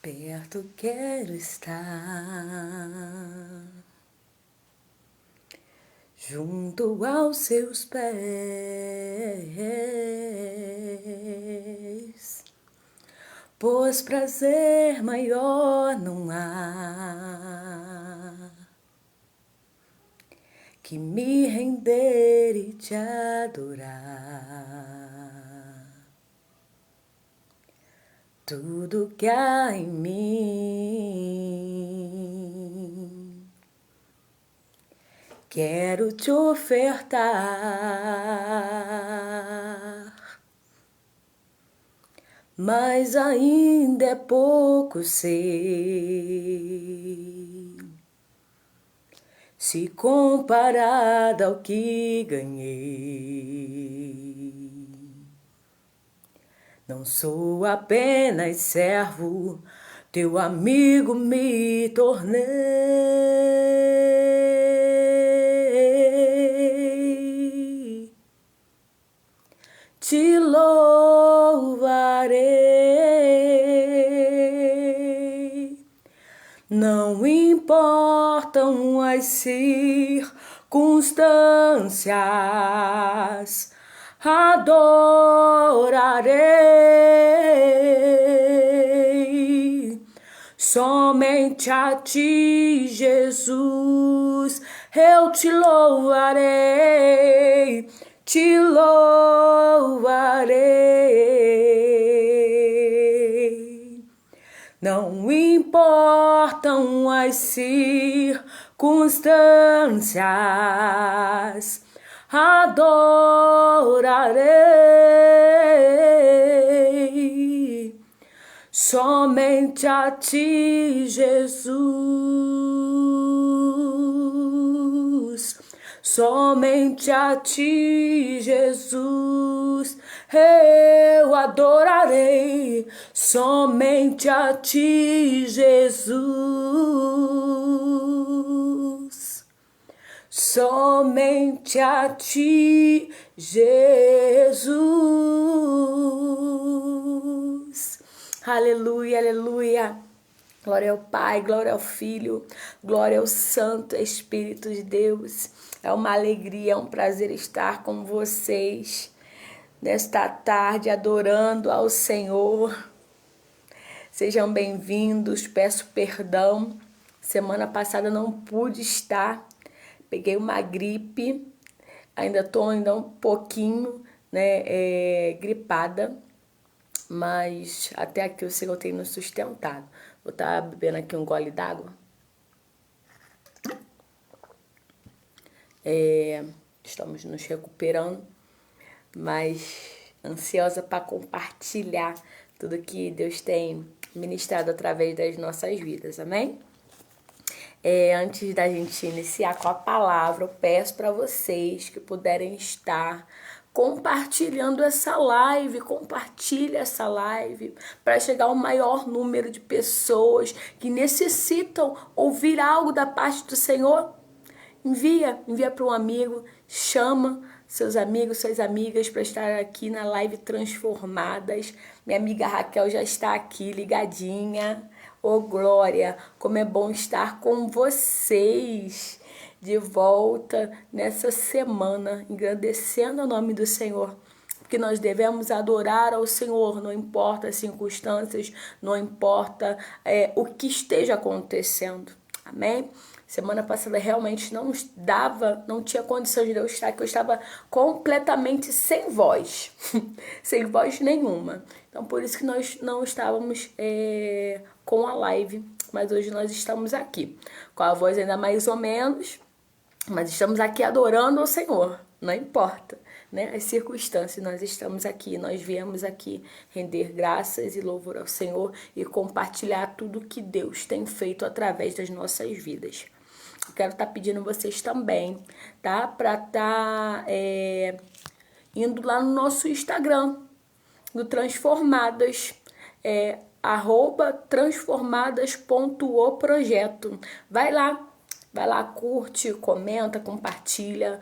perto quero estar, junto aos seus pés, pois prazer maior não há que me render e te adorar. Tudo que há em mim, quero te ofertar, mas ainda é pouco, sei, se comparado ao que ganhei. Não sou apenas servo, teu amigo me tornei. Te louvarei, não importam as circunstâncias, adorarei somente a ti, Jesus, eu te louvarei, te louvarei. Não importam as circunstâncias, adorarei somente a ti, Jesus. Somente a ti, Jesus, eu adorarei. Somente a ti, Jesus. Somente a ti, Jesus. Aleluia, aleluia. Glória ao Pai, glória ao Filho, glória ao Santo Espírito de Deus. É uma alegria, é um prazer estar com vocês nesta tarde adorando ao Senhor. Sejam bem-vindos, peço perdão. Semana passada não pude estar, peguei uma gripe, ainda estou um pouquinho gripada, mas até aqui o Senhor tem nos sustentado. Vou estar bebendo aqui um gole d'água. Estamos nos recuperando, mas ansiosa para compartilhar tudo que Deus tem ministrado através das nossas vidas, amém? Antes da gente iniciar com a palavra, eu peço para vocês que puderem estar compartilhando essa live, compartilha essa live para chegar ao maior número de pessoas que necessitam ouvir algo da parte do Senhor. Envia para um amigo, chama seus amigos, suas amigas para estar aqui na live Transformadas. Minha amiga Raquel já está aqui ligadinha. Ô glória, como é bom estar com vocês de volta nessa semana, engrandecendo o nome do Senhor. Porque nós devemos adorar ao Senhor, não importa as circunstâncias, não importa o que esteja acontecendo. Amém? Semana passada realmente não tinha condição de eu estar aqui, eu estava completamente sem voz, sem voz nenhuma. Então por isso que nós não estávamos com a live, mas hoje nós estamos aqui, com a voz ainda mais ou menos, mas estamos aqui adorando ao Senhor, não importa, né? As circunstâncias, nós estamos aqui, nós viemos aqui render graças e louvor ao Senhor e compartilhar tudo que Deus tem feito através das nossas vidas. Eu quero estar pedindo vocês também, tá? Para estar indo lá no nosso Instagram, do Transformadas, @transformadas.oprojeto. Vai lá, curte, comenta, compartilha.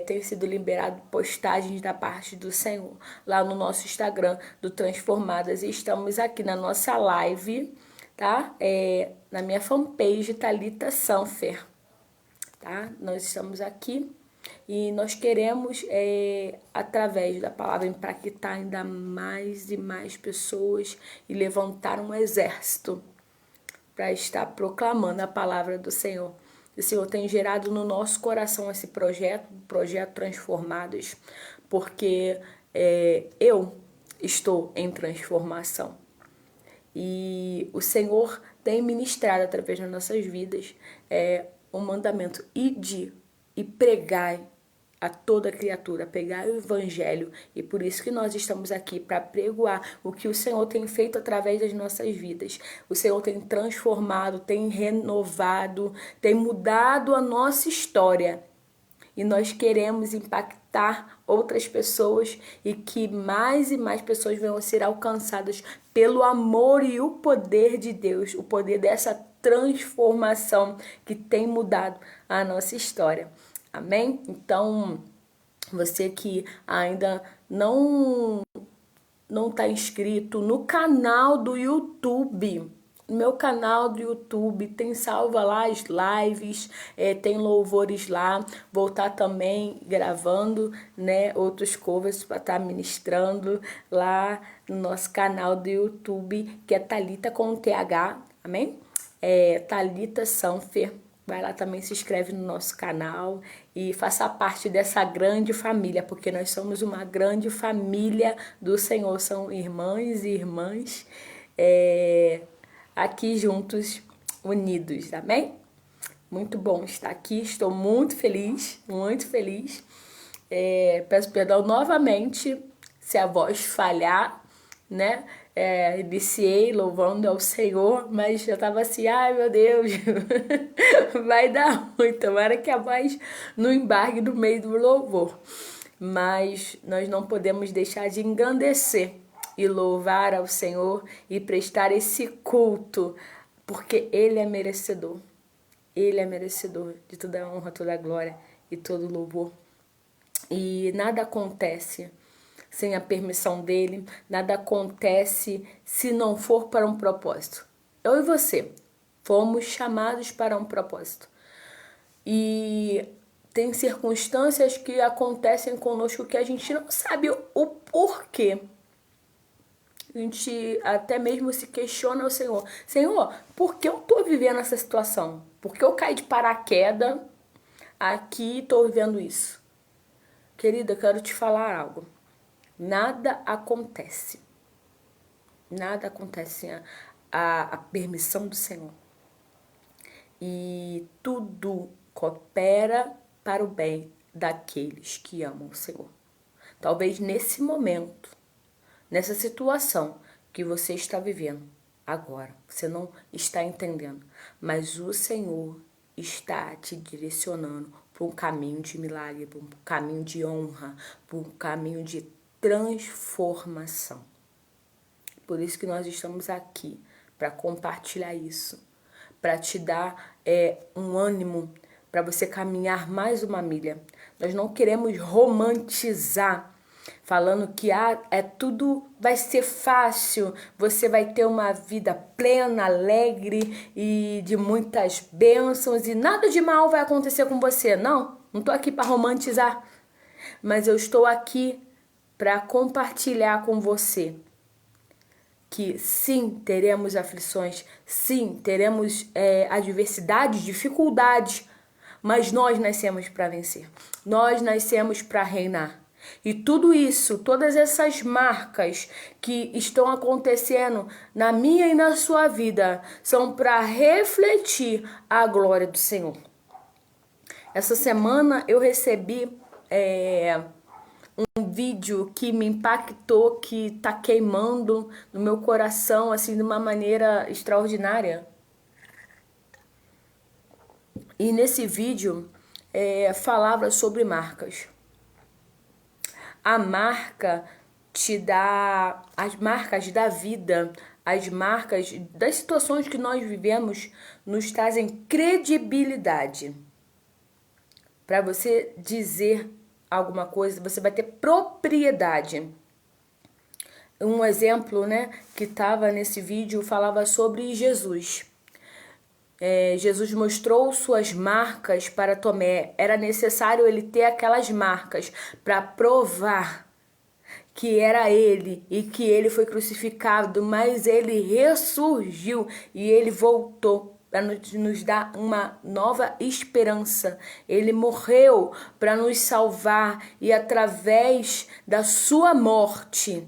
Tem sido liberado postagens da parte do Senhor lá no nosso Instagram do Transformadas. E estamos aqui na nossa live tá? Na minha fanpage Thalita Sanfer, tá? Nós estamos aqui e nós queremos, através da palavra, impactar ainda mais e mais pessoas e levantar um exército para estar proclamando a palavra do Senhor. O Senhor tem gerado no nosso coração esse projeto Transformados, porque eu estou em transformação. E o Senhor tem ministrado através das nossas vidas o mandamento: ide e pregai a toda criatura, pregai o evangelho. E por isso que nós estamos aqui, para pregoar o que o Senhor tem feito através das nossas vidas. O Senhor tem transformado, tem renovado, tem mudado a nossa história. E nós queremos impactar outras pessoas e que mais e mais pessoas venham ser alcançadas pelo amor e o poder de Deus, o poder dessa transformação que tem mudado a nossa história. Amém? Então, você que ainda não está inscrito no canal do YouTube, no meu canal do YouTube, tem salva lá as lives, tem louvores lá, vou estar também gravando, né, outros covers para estar ministrando lá no nosso canal do YouTube, que é Thalita com TH, amém? Thalita Sanfer. Vai lá também, se inscreve no nosso canal e faça parte dessa grande família, porque nós somos uma grande família do Senhor. São irmãs e irmãs aqui juntos, unidos, amém? Muito bom estar aqui, estou muito feliz, muito feliz. Peço perdão novamente se a voz falhar, né? Iniciei louvando ao Senhor, mas eu tava assim, ai meu Deus, vai dar ruim, tomara que a voz não embargue no meio do louvor. Mas nós não podemos deixar de engrandecer e louvar ao Senhor e prestar esse culto, porque Ele é merecedor. Ele é merecedor de toda a honra, toda a glória e todo o louvor. E nada acontece sem a permissão dele, nada acontece se não for para um propósito. Eu e você fomos chamados para um propósito. E tem circunstâncias que acontecem conosco que a gente não sabe o porquê. A gente até mesmo se questiona ao Senhor. Senhor, por que eu estou vivendo essa situação? Por que eu caí de paraquedas aqui e estou vivendo isso? Querida, eu quero te falar algo. Nada acontece. Nada acontece sem a permissão do Senhor. E tudo coopera para o bem daqueles que amam o Senhor. Talvez nesse momento, nessa situação que você está vivendo agora, você não está entendendo, mas o Senhor está te direcionando para um caminho de milagre, para um caminho de honra, para um caminho de transformação. Por isso que nós estamos aqui, para compartilhar isso, para te dar um ânimo, para você caminhar mais uma milha. Nós não queremos romantizar, falando que tudo vai ser fácil, você vai ter uma vida plena, alegre e de muitas bênçãos e nada de mal vai acontecer com você. Não estou aqui para romantizar, mas eu estou aqui para compartilhar com você que sim, teremos aflições, sim, teremos adversidades, dificuldades, mas nós nascemos para vencer, nós nascemos para reinar. E tudo isso, todas essas marcas que estão acontecendo na minha e na sua vida, são para refletir a glória do Senhor. Essa semana eu recebi um vídeo que me impactou, que tá queimando no meu coração, assim, de uma maneira extraordinária. E nesse vídeo falava sobre marcas. A marca te dá, as marcas da vida, as marcas das situações que nós vivemos nos trazem credibilidade. Para você dizer alguma coisa, você vai ter propriedade. um exemplo, né, que estava nesse vídeo falava sobre Jesus. Jesus mostrou suas marcas para Tomé. Era necessário ele ter aquelas marcas para provar que era ele e que ele foi crucificado, mas ele ressurgiu e ele voltou para nos dar uma nova esperança. Ele morreu para nos salvar e através da sua morte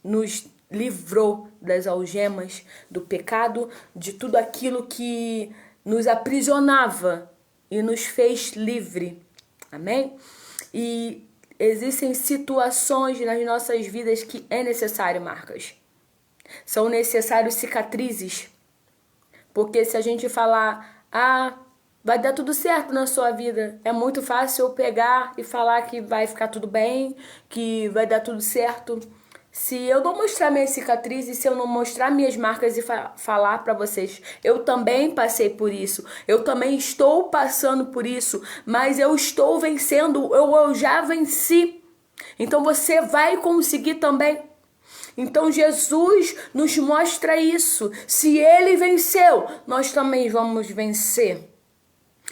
nos livrou das algemas do pecado, de tudo aquilo que nos aprisionava e nos fez livre. Amém? E existem situações nas nossas vidas que é necessário marcas. São necessários cicatrizes. Porque se a gente falar, vai dar tudo certo na sua vida, é muito fácil eu pegar e falar que vai ficar tudo bem, que vai dar tudo certo. Se eu não mostrar minhas cicatrizes, se eu não mostrar minhas marcas e falar para vocês, eu também passei por isso, eu também estou passando por isso, mas eu estou vencendo, eu já venci. Então você vai conseguir também. Então Jesus nos mostra isso. Se ele venceu, nós também vamos vencer.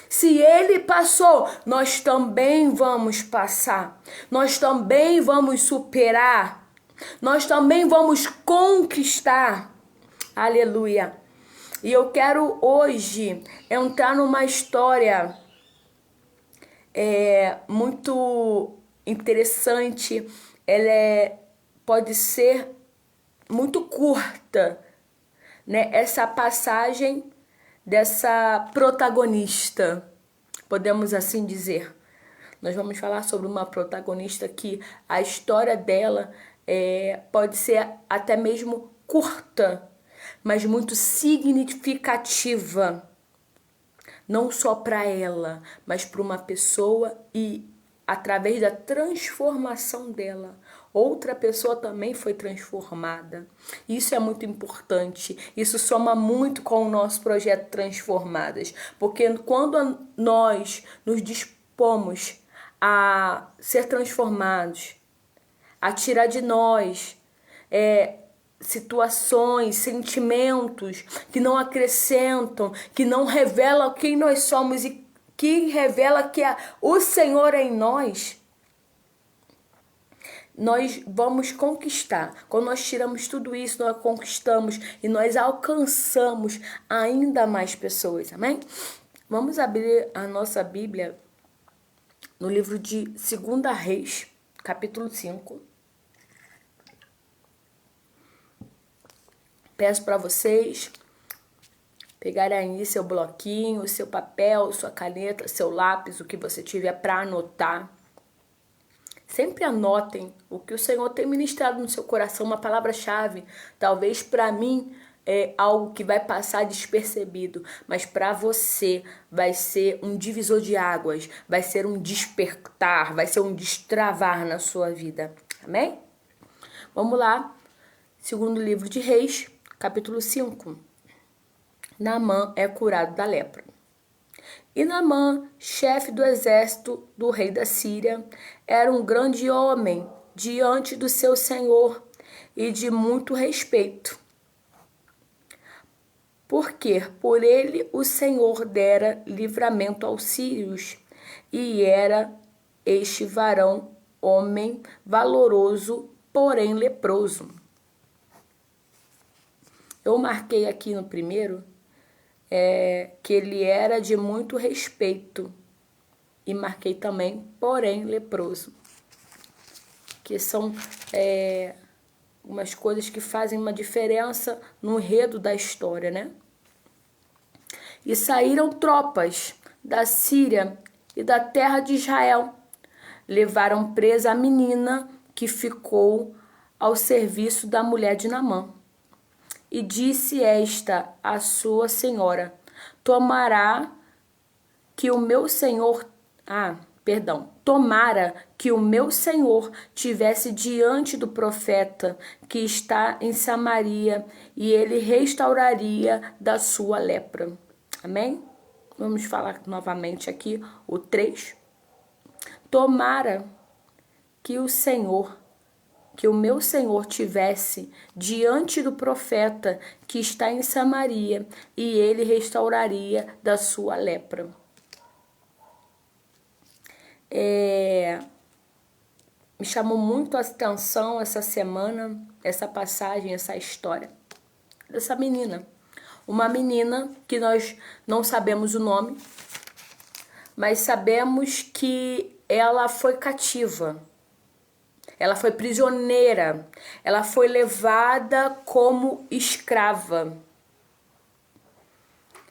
Se ele passou, nós também vamos passar. Nós também vamos superar. Nós também vamos conquistar. Aleluia. E eu quero hoje entrar numa história muito interessante. Ela pode ser muito curta, né? Essa passagem dessa protagonista, podemos assim dizer. Nós vamos falar sobre uma protagonista que a história dela pode ser até mesmo curta, mas muito significativa. Não só para ela, mas para uma pessoa e através da transformação dela, outra pessoa também foi transformada. Isso é muito importante. Isso soma muito com o nosso projeto Transformadas. Porque quando nós nos dispomos a ser transformados, a tirar de nós situações, sentimentos que não acrescentam, que não revelam quem nós somos e que revela que o Senhor é em nós, nós vamos conquistar. Quando nós tiramos tudo isso, nós conquistamos e nós alcançamos ainda mais pessoas, amém? Vamos abrir a nossa Bíblia no livro de 2 Reis, capítulo 5. Peço para vocês pegarem aí seu bloquinho, seu papel, sua caneta, seu lápis, o que você tiver para anotar. Sempre anotem o que o Senhor tem ministrado no seu coração, uma palavra-chave. Talvez para mim é algo que vai passar despercebido, mas para você vai ser um divisor de águas, vai ser um despertar, vai ser um destravar na sua vida. Amém? Vamos lá. Segundo livro de Reis, capítulo 5. Naamã é curado da lepra. E Naamã, chefe do exército do rei da Síria, era um grande homem diante do seu senhor e de muito respeito. Porque por ele o Senhor dera livramento aos sírios, e era este varão homem valoroso, porém leproso. Eu marquei aqui no primeiro que ele era de muito respeito. E marquei também, porém, leproso. Que são umas coisas que fazem uma diferença no enredo da história, né? E saíram tropas da Síria e da terra de Israel. Levaram presa a menina que ficou ao serviço da mulher de Naamã. E disse esta à sua senhora: tomara que o meu senhor tivesse diante do profeta que está em Samaria, e ele restauraria da sua lepra. Amém? Vamos falar novamente aqui o 3. Tomara que o Senhor que o meu Senhor tivesse diante do profeta que está em Samaria, e ele restauraria da sua lepra. Me chamou muito a atenção essa semana, essa passagem, essa história dessa menina. Uma menina que nós não sabemos o nome, mas sabemos que ela foi cativa. Ela foi prisioneira, ela foi levada como escrava.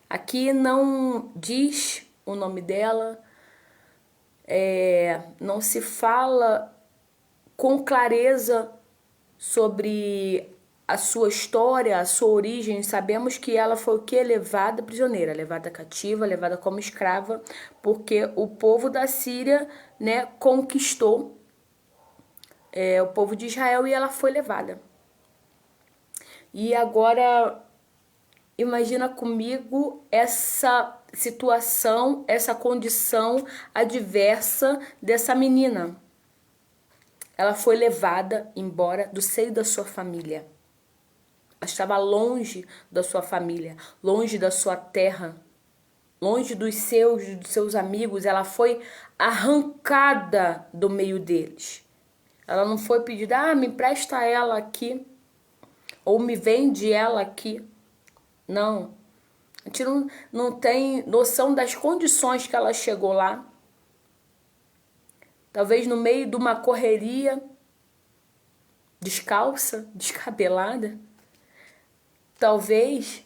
Aqui não diz o nome dela, não se fala com clareza sobre a sua história, a sua origem. Sabemos que ela foi o que? Levada prisioneira, levada cativa, levada como escrava, porque o povo da Síria, né, conquistou o povo de Israel e ela foi levada. E agora, imagina comigo essa situação, essa condição adversa dessa menina. Ela foi levada embora do seio da sua família. Ela estava longe da sua família, longe da sua terra, longe dos seus amigos. Ela foi arrancada do meio deles. Ela não foi pedida, me empresta ela aqui, ou me vende ela aqui. Não. A gente não tem noção das condições que ela chegou lá. Talvez no meio de uma correria, descalça, descabelada. Talvez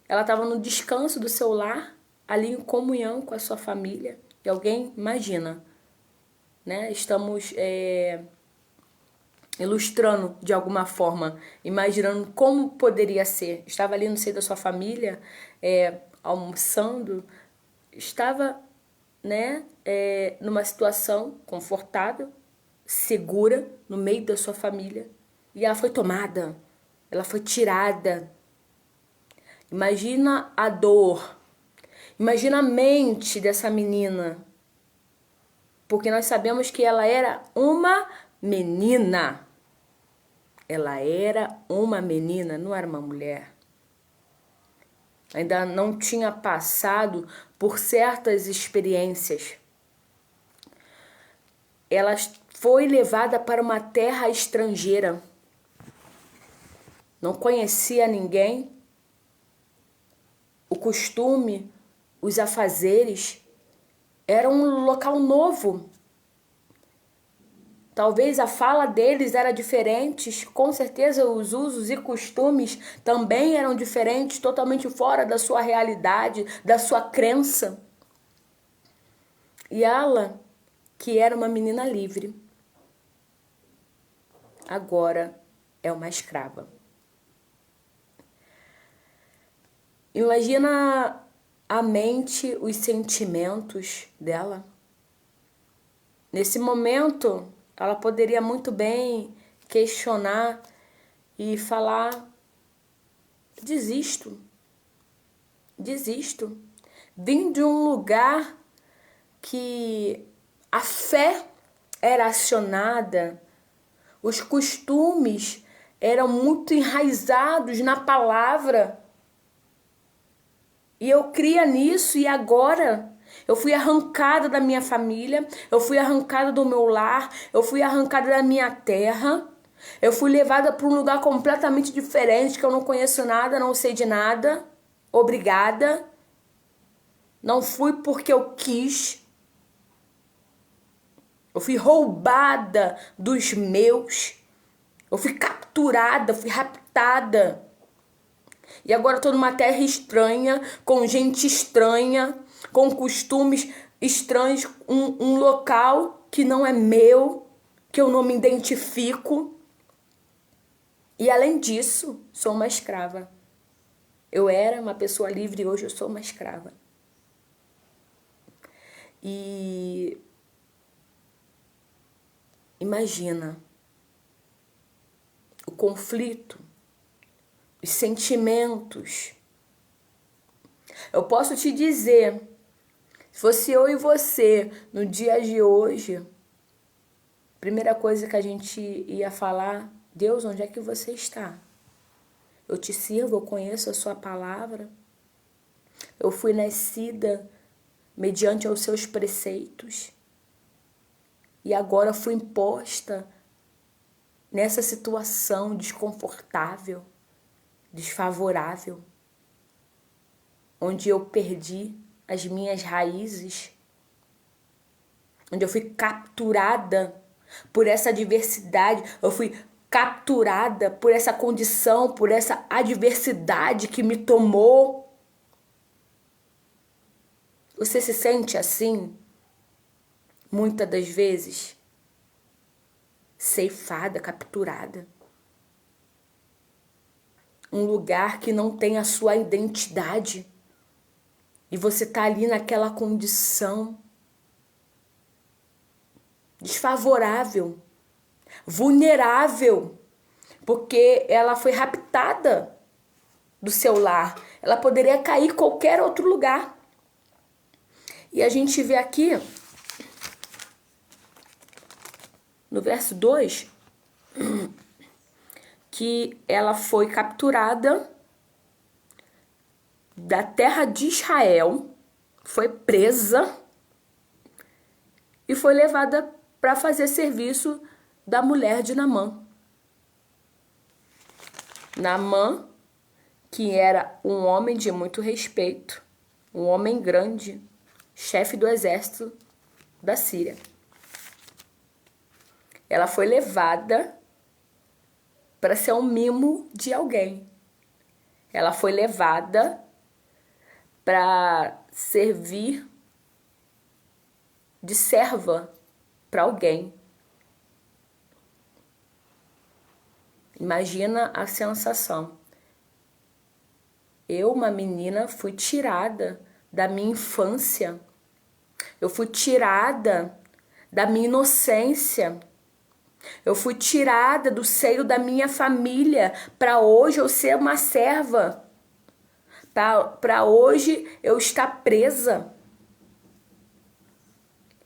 ela estava no descanso do seu lar, ali em comunhão com a sua família. E alguém, imagina, né? Estamos ilustrando de alguma forma, imaginando como poderia ser. Estava ali no seio da sua família, almoçando, estava, né, numa situação confortável, segura, no meio da sua família, e ela foi tomada, ela foi tirada. Imagina a dor, imagina a mente dessa menina, porque nós sabemos que ela era uma menina. Ela era uma menina, não era uma mulher. Ainda não tinha passado por certas experiências. Ela foi levada para uma terra estrangeira. Não conhecia ninguém. O costume, os afazeres, era um local novo. Talvez a fala deles era diferente, com certeza os usos e costumes também eram diferentes, totalmente fora da sua realidade, da sua crença. E ela, que era uma menina livre, agora é uma escrava. Imagina a mente, os sentimentos dela. Nesse momento, ela poderia muito bem questionar e falar: desisto. Vim de um lugar que a fé era acionada, os costumes eram muito enraizados na palavra. E eu cria nisso, e agora eu fui arrancada da minha família, eu fui arrancada do meu lar, eu fui arrancada da minha terra, eu fui levada para um lugar completamente diferente, que eu não conheço nada, não sei de nada, obrigada. Não fui porque eu quis. Eu fui roubada dos meus, eu fui capturada, fui raptada. E agora estou numa terra estranha, com gente estranha, com costumes estranhos, um local que não é meu, que eu não me identifico. E além disso, sou uma escrava. Eu era uma pessoa livre e hoje eu sou uma escrava. E imagina o conflito, os sentimentos. Eu posso te dizer, se fosse eu e você no dia de hoje, primeira coisa que a gente ia falar: Deus, onde é que você está? Eu te sirvo, eu conheço a sua palavra. Eu fui nascida mediante aos seus preceitos. E agora fui imposta nessa situação desconfortável, desfavorável, onde eu perdi as minhas raízes, onde eu fui capturada por essa adversidade, eu fui capturada por essa condição, por essa adversidade que me tomou. Você se sente assim? Muitas das vezes, ceifada, capturada. Um lugar que não tem a sua identidade. E você tá ali naquela condição desfavorável, vulnerável, porque ela foi raptada do seu lar. Ela poderia cair em qualquer outro lugar. E a gente vê aqui, no verso 2, que ela foi capturada da terra de Israel, foi presa e foi levada para fazer serviço da mulher de Naamã. Naamã, que era um homem de muito respeito, um homem grande, chefe do exército da Síria. Ela foi levada para ser um mimo de alguém. Ela foi levada para servir de serva para alguém. Imagina a sensação. Eu, uma menina, fui tirada da minha infância. Eu fui tirada da minha inocência. Eu fui tirada do seio da minha família para hoje eu ser uma serva. Para hoje eu estar presa.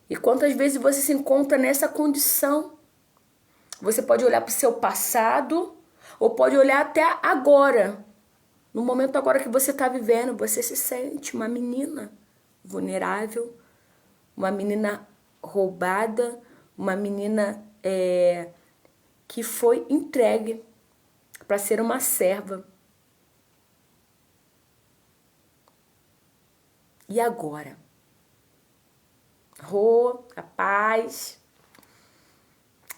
E quantas vezes você se encontra nessa condição? Você pode olhar para o seu passado ou pode olhar até agora. No momento agora que você está vivendo, você se sente uma menina vulnerável, uma menina roubada, uma menina que foi entregue para ser uma serva. E agora? A paz.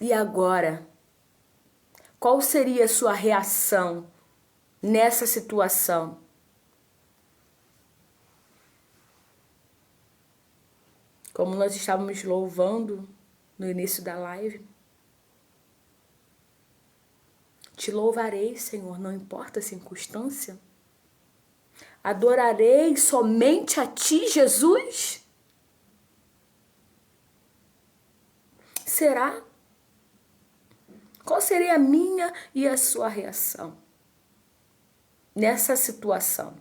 E agora? Qual seria a sua reação nessa situação? Como nós estávamos louvando no início da live. Te louvarei, Senhor, não importa a circunstância. Adorarei somente a Ti, Jesus? Será? Qual seria a minha e a sua reação nessa situação?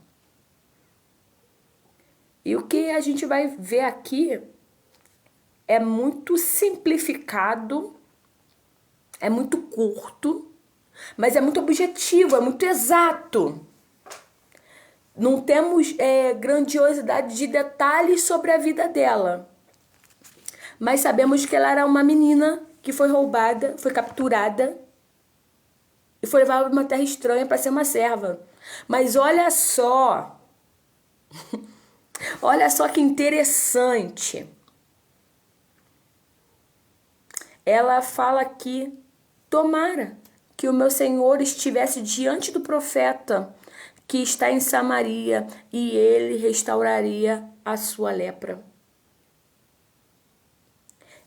E o que a gente vai ver aqui é muito simplificado, é muito curto, mas é muito objetivo, é muito exato. Não temos grandiosidade de detalhes sobre a vida dela. Mas sabemos que ela era uma menina que foi roubada, foi capturada e foi levada para uma terra estranha para ser uma serva. Mas olha só, olha só que interessante. Ela fala que tomara que o meu Senhor estivesse diante do profeta que está em Samaria e ele restauraria a sua lepra.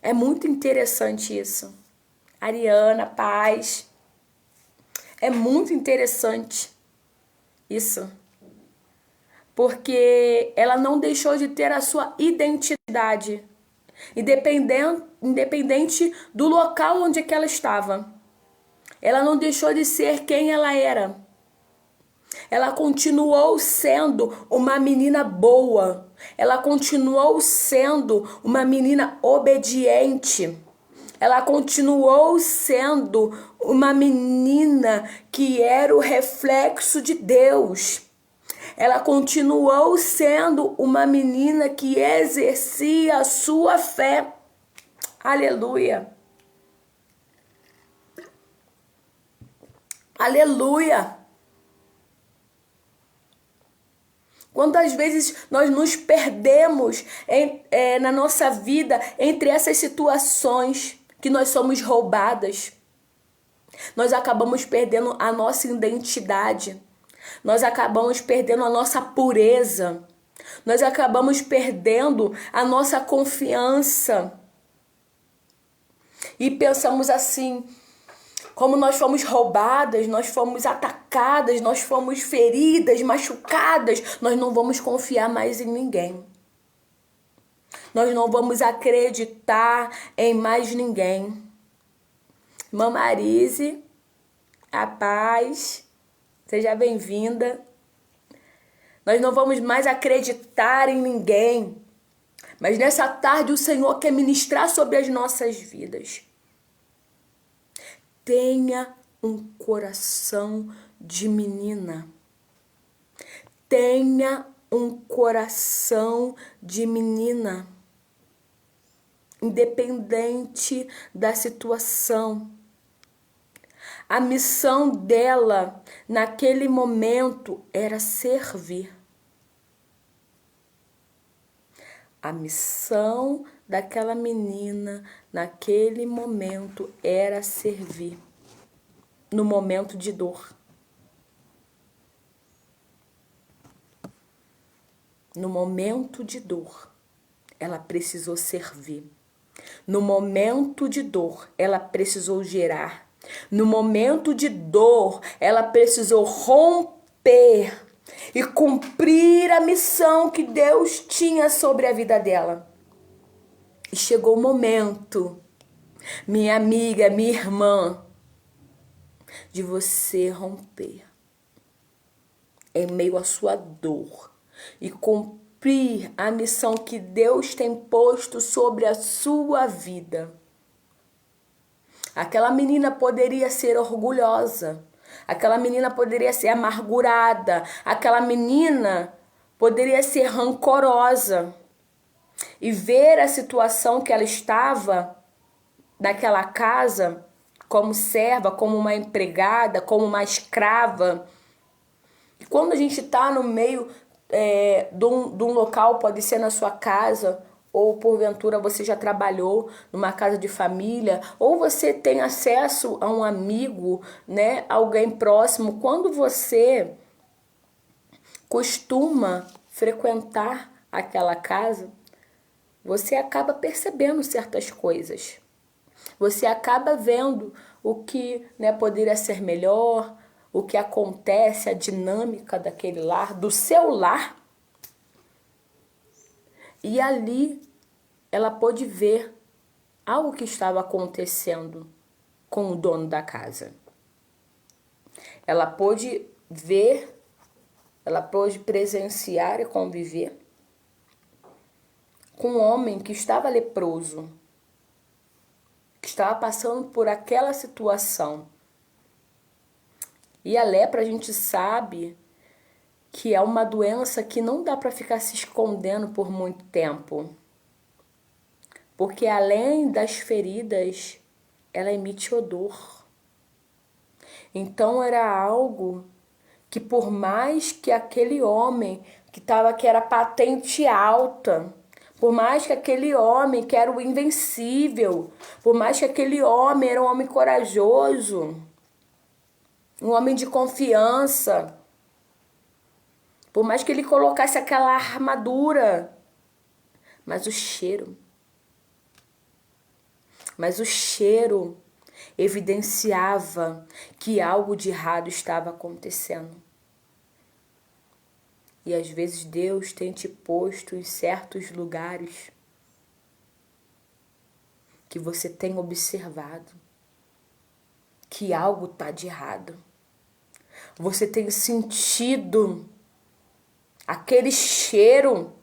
É muito interessante isso. Ariana, paz. É muito interessante isso. Porque ela não deixou de ter a sua identidade. Independente do local onde que ela estava. Ela não deixou de ser quem ela era. Ela continuou sendo uma menina boa. Ela continuou sendo uma menina obediente. ela continuou sendo uma menina que era o reflexo de Deus. Ela continuou sendo uma menina que exercia a sua fé. Aleluia. Aleluia. Quantas vezes nós nos perdemos na nossa vida entre essas situações que nós somos roubadas. Nós acabamos perdendo a nossa identidade. Nós acabamos perdendo a nossa pureza. Nós acabamos perdendo a nossa confiança. E pensamos assim, como nós fomos roubadas, nós fomos atacadas, nós fomos feridas, machucadas, nós não vamos confiar mais em ninguém. Nós não vamos acreditar em mais ninguém. Irmã Marise, a paz, seja bem-vinda. Nós não vamos mais acreditar em ninguém. Mas nessa tarde o Senhor quer ministrar sobre as nossas vidas. Tenha um coração de menina. Tenha um coração de menina. Independente da situação. A missão dela naquele momento era servir. A missão daquela menina naquele momento era servir. No momento de dor. No momento de dor, ela precisou servir. No momento de dor, ela precisou gerar. No momento de dor, ela precisou romper e cumprir a missão que Deus tinha sobre a vida dela. E chegou o momento, minha amiga, minha irmã, de você romper em meio à sua dor e cumprir a missão que Deus tem posto sobre a sua vida. Aquela menina poderia ser orgulhosa, aquela menina poderia ser amargurada, aquela menina poderia ser rancorosa e ver a situação que ela estava naquela casa como serva, como uma empregada, como uma escrava. E quando a gente está no meio de um local, pode ser na sua casa, ou porventura você já trabalhou numa casa de família, ou você tem acesso a um amigo, né, alguém próximo. Quando você costuma frequentar aquela casa, você acaba percebendo certas coisas. Você acaba vendo o que, né, poderia ser melhor, o que acontece, a dinâmica daquele lar, do seu lar. E ali ela pôde ver algo que estava acontecendo com o dono da casa. Ela pôde ver, ela pôde presenciar e conviver com um homem que estava leproso, que estava passando por aquela situação. E a lepra, a gente sabe que é uma doença que não dá para ficar se escondendo por muito tempo. Porque além das feridas, ela emite odor. Então era algo que, por mais que aquele homem que era patente alta, por mais que aquele homem que era o invencível, por mais que aquele homem era um homem corajoso, um homem de confiança, por mais que ele colocasse aquela armadura, mas o cheiro evidenciava que algo de errado estava acontecendo. E às vezes Deus tem te posto em certos lugares que você tem observado que algo está de errado. Você tem sentido aquele cheiro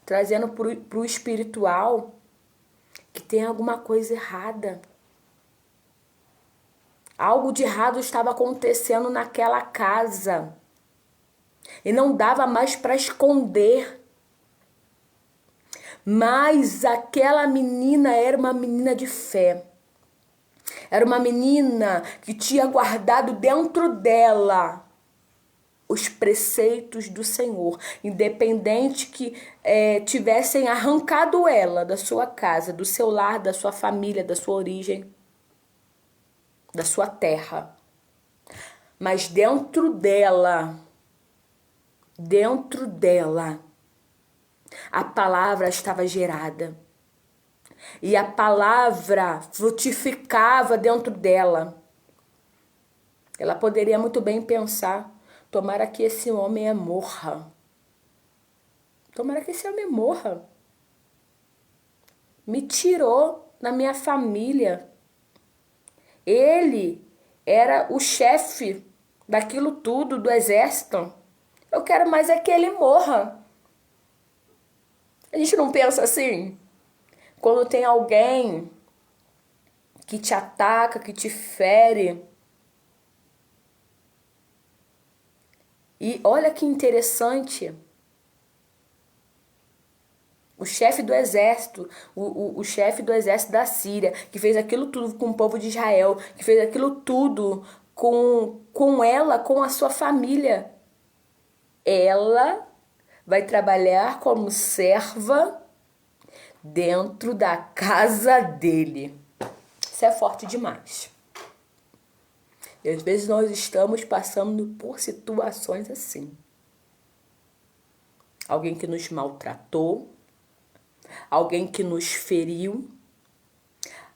trazendo para o espiritual que tem alguma coisa errada. Algo de errado estava acontecendo naquela casa. E não dava mais para esconder. Mas aquela menina era uma menina de fé. Era uma menina que tinha guardado dentro dela os preceitos do Senhor. Independente que tivessem arrancado ela da sua casa, do seu lar, da sua família, da sua origem, da sua terra. Mas dentro dela, a palavra estava gerada. E a palavra frutificava dentro dela. Ela poderia muito bem pensar: tomara que esse homem morra. Tomara que esse homem morra. Me tirou da minha família. Ele era o chefe daquilo tudo, do exército. Eu quero mais é que ele morra. A gente não pensa assim? Quando tem alguém que te ataca, que te fere. E olha que interessante. O chefe do exército, o chefe do exército da Síria, que fez aquilo tudo com o povo de Israel, que fez aquilo tudo com ela, com a sua família. Ela vai trabalhar como serva dentro da casa dele. Isso é forte demais. E às vezes nós estamos passando por situações assim. Alguém que nos maltratou, alguém que nos feriu,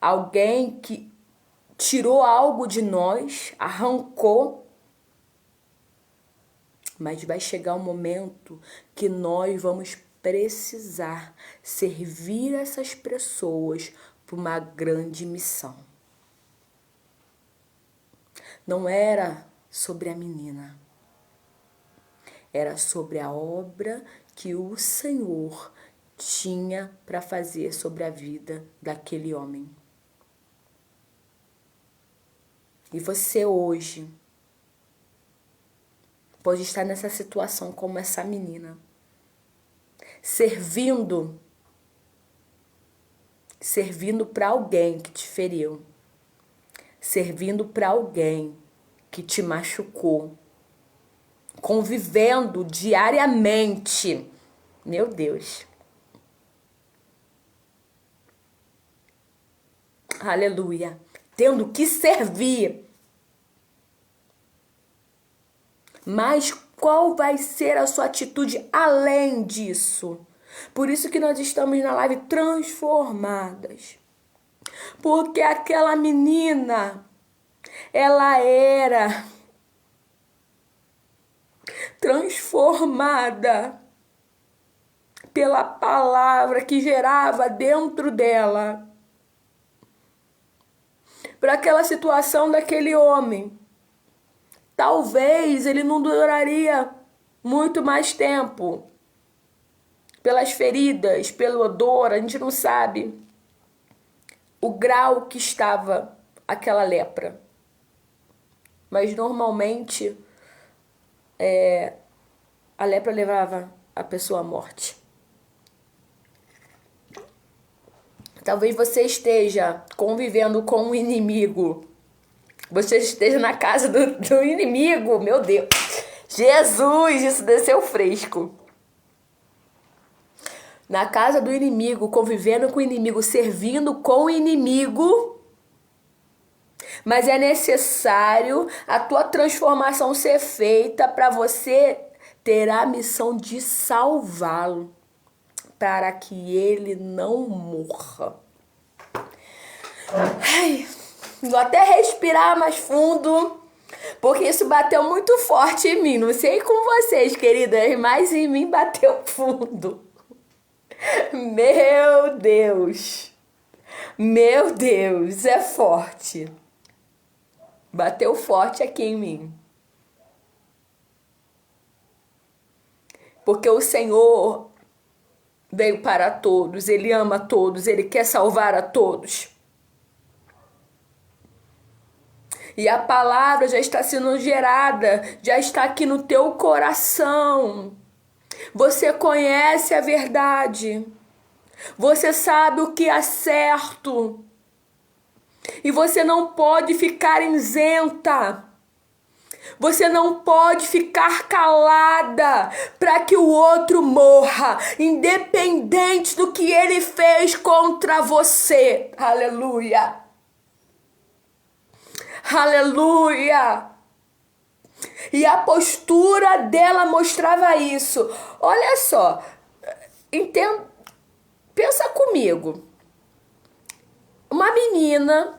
alguém que tirou algo de nós, arrancou. Mas vai chegar um momento que nós vamos precisar servir essas pessoas para uma grande missão. Não era sobre a menina, era sobre a obra que o Senhor tinha para fazer sobre a vida daquele homem. E você hoje pode estar nessa situação como essa menina, servindo para alguém que te feriu, servindo para alguém que te machucou, convivendo diariamente. Meu Deus. Aleluia. Tendo que servir. Mas qual vai ser a sua atitude além disso? Por isso que nós estamos na live transformadas. Porque aquela menina, ela era transformada pela palavra que gerava dentro dela. Para aquela situação daquele homem. Talvez ele não duraria muito mais tempo. Pelas feridas, pelo odor, a gente não sabe o grau que estava aquela lepra. Mas normalmente a lepra levava a pessoa à morte. Talvez você esteja convivendo com um inimigo. Você esteja na casa do inimigo. Meu Deus. Jesus, isso desceu fresco. Na casa do inimigo, convivendo com o inimigo, servindo com o inimigo. Mas é necessário a tua transformação ser feita para você ter a missão de salvá-lo, para que ele não morra. Ai, vou até respirar mais fundo, porque isso bateu muito forte em mim. Não sei com vocês, queridas, mas em mim bateu fundo. Meu Deus. Meu Deus, é forte. Bateu forte aqui em mim. Porque o Senhor veio para todos, ele ama todos, ele quer salvar a todos. E a palavra já está sendo gerada, já está aqui no teu coração. Você conhece a verdade. Você sabe o que é certo. E você não pode ficar isenta. Você não pode ficar calada para que o outro morra, independente do que ele fez contra você. Aleluia. Aleluia. E a postura dela mostrava isso. Olha só, entenda, pensa comigo. Uma menina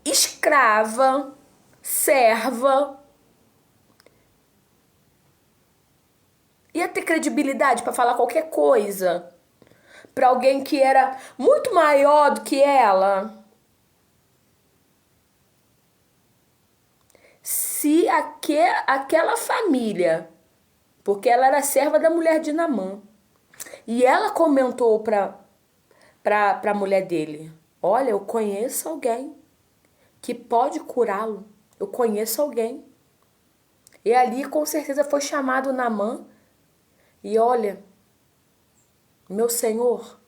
escrava, serva, ia ter credibilidade para falar qualquer coisa para alguém que era muito maior do que ela? Se aquela família, porque ela era serva da mulher de Naamã, e ela comentou para a mulher dele: olha, eu conheço alguém que pode curá-lo, eu conheço alguém. E ali com certeza foi chamado Naamã, e olha, meu senhor,